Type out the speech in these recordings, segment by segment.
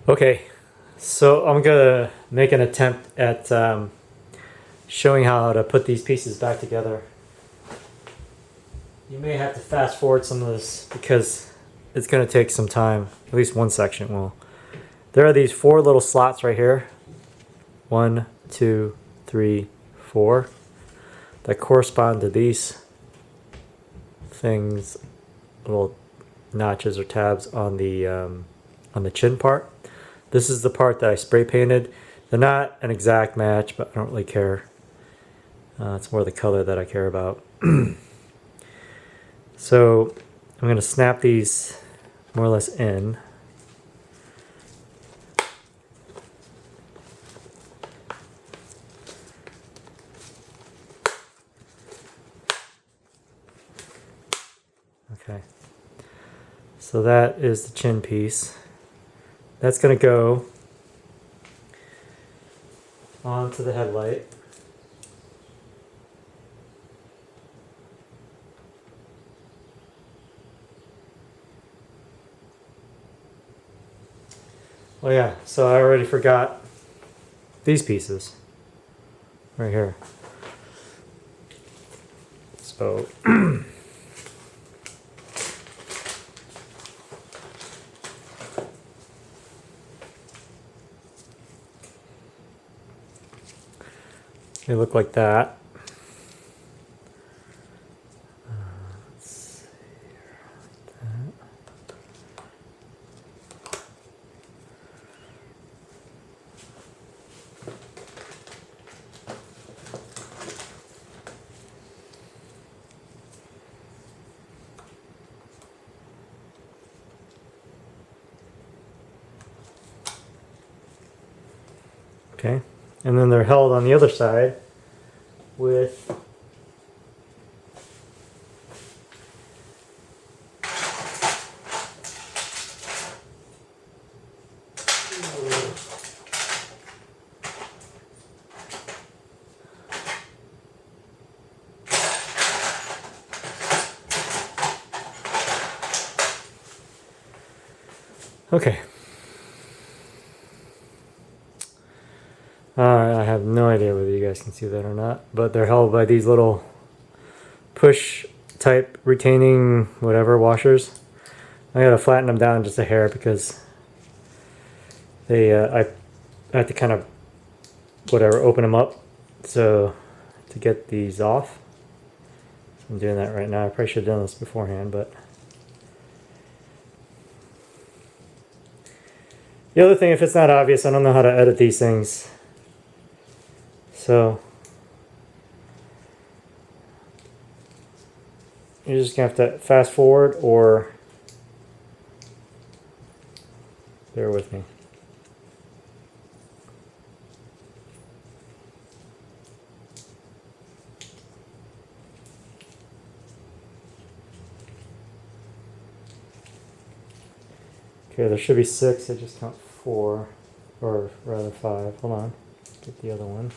Okay, so I'm gonna make an attempt at showing how to put these pieces back together. You may have to fast forward some of this because it's gonna take some time. At least one section will. There are these 4 little slots right here. 1, 2, 3, 4. That correspond to these things, little notches or tabs on the chin part. This is the part that I spray painted. They're not an exact match, but I don't really care. It's more the color that I care about. So I'm going to snap these more or less in. Okay. So that is the chin piece. That's going to go onto the headlight. Oh yeah, so I already forgot these pieces right here. So they look like that. Let's see here, like that. Okay, and then they're held on the other side with okay. I have no idea whether you guys can see that or not, but they're held by these little push type retaining whatever washers. I gotta flatten them down just a hair because they I have to kind of whatever open them up so to get these off. So I'm doing that right now. I probably should have done this beforehand, but the other thing, if it's not obvious, I don't know how to edit these things. So you're just gonna have to fast forward or bear with me. Okay, there should be 6. I just count 4, or rather 5. Hold on, get the other one.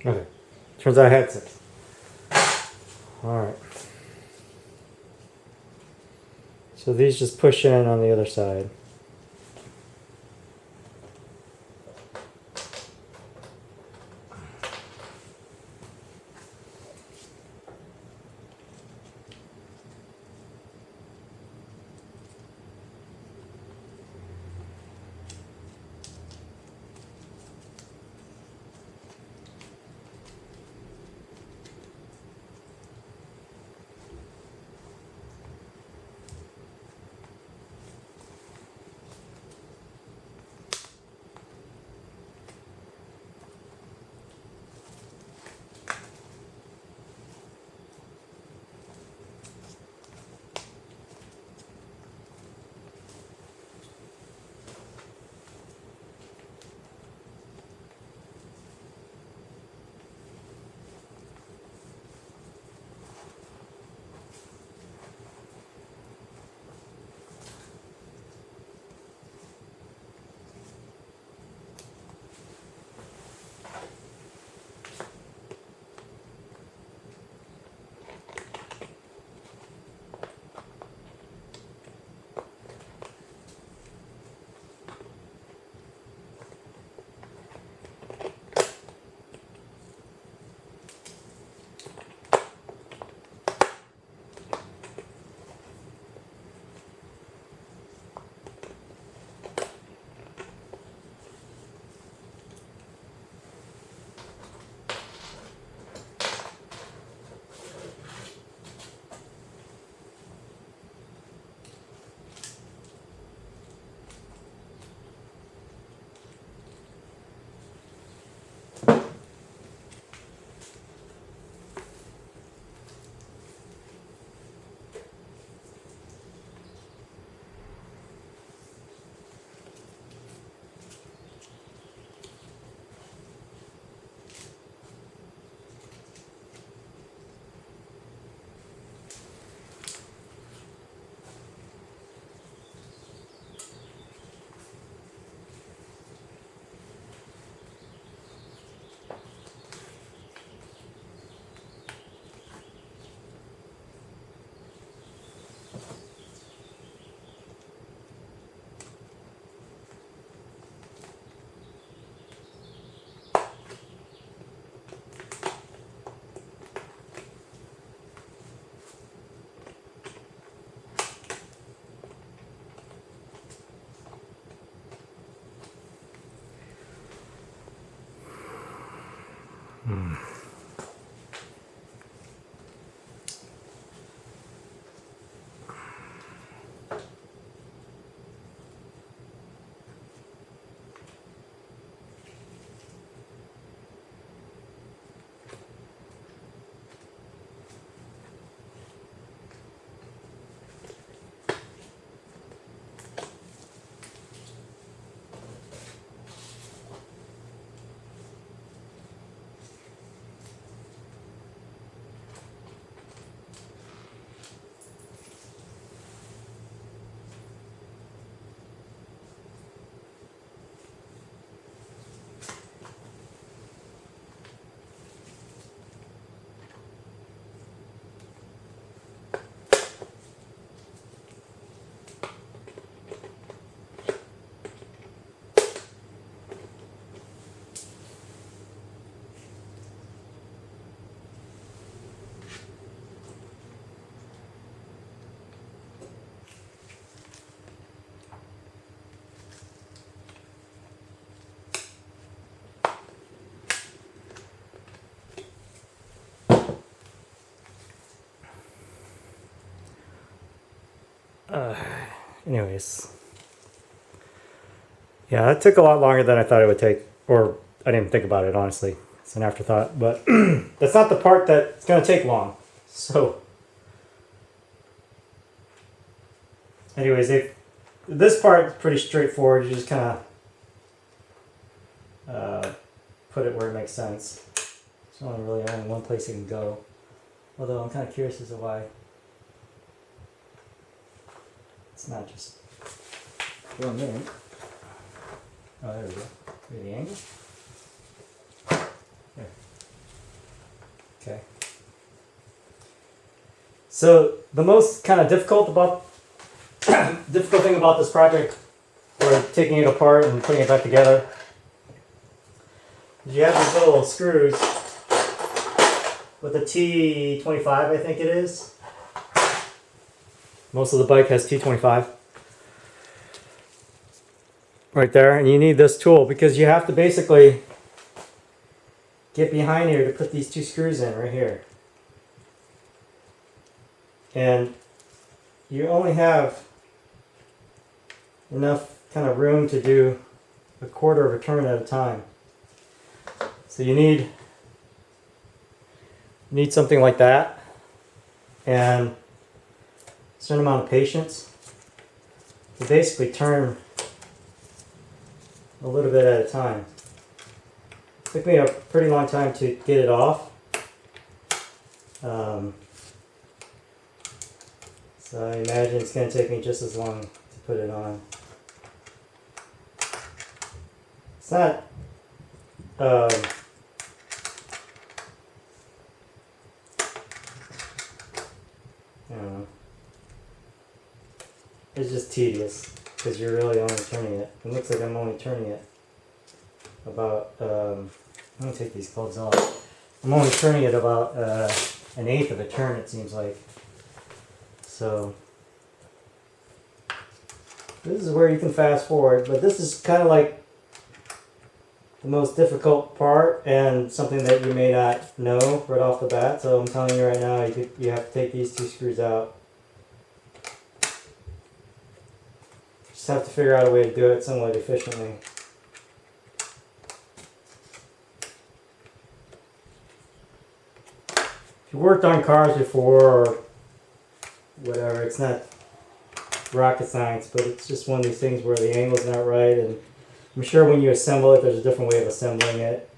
Okay, turns out I had 6. Alright. So these just push in on the other side. Anyways, yeah, that took a lot longer than I thought it would take, or I didn't think about it, honestly. It's an afterthought, but that's not the part that's going to take long. So anyways, this part is pretty straightforward. You just kind of put it where it makes sense. There's only one place it can go. Although I'm kind of curious as to why it's not just going in. Oh, there we go. Here's the angle. There. Okay. So the most kind of difficult thing about this project, or taking it apart and putting it back together, is you have these little screws with a T25, I think it is. Most of the bike has T25. Right there, and you need this tool because you have to basically get behind here to put these two screws in right here. And you only have enough kind of room to do a quarter of a turn at a time. So you need something like that and a certain amount of patience to basically turn a little bit at a time. It took me a pretty long time to get it off. So I imagine it's going to take me just as long to put it on. It's not I don't know. It's just tedious because you're really only turning it. It looks like I'm only turning it about, I'm going to take these gloves off. I'm only turning it about an eighth of a turn, it seems like. So this is where you can fast forward, but this is kind of like the most difficult part and something that you may not know right off the bat. So I'm telling you right now, you have to take these two screws out. Just have to figure out a way to do it somewhat efficiently. If you worked on cars before or whatever, it's not rocket science, but it's just one of these things where the angle's not right, and I'm sure when you assemble it, there's a different way of assembling it.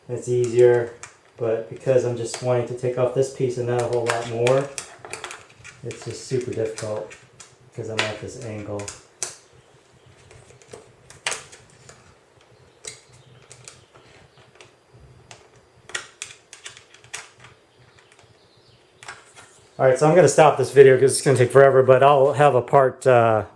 And it's easier, but because I'm just wanting to take off this piece and not a whole lot more, it's just super difficult because I'm at this angle. Alright, so I'm going to stop this video because it's going to take forever, but I'll have a part more.